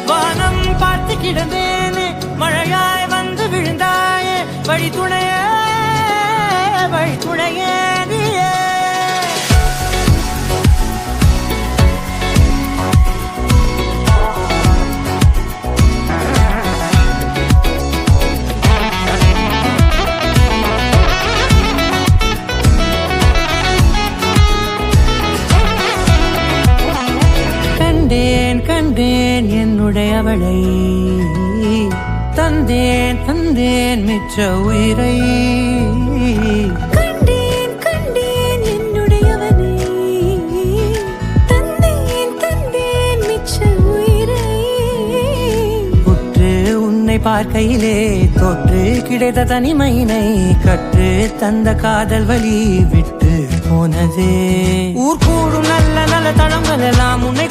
வானம் பார்த்து கிடந்தேனே மழையாய் வந்து விழுந்தாயே வழி துணையே நீயே கண்டேன் என்னுடையவளை தந்தேன் மிச்ச உயிரை கண்டேன் என்னுடையவனை தந்தேன் மிச்ச உயிரை உற்று உன்னை பார்க்கையிலே தொற்று கிடைத்த தனிமையினை கற்று தந்த காதல் வழி விட்டு போனதே ஊர் கூடும் நல்ல நல்ல தளங்கள் எல்லாம் உன்னை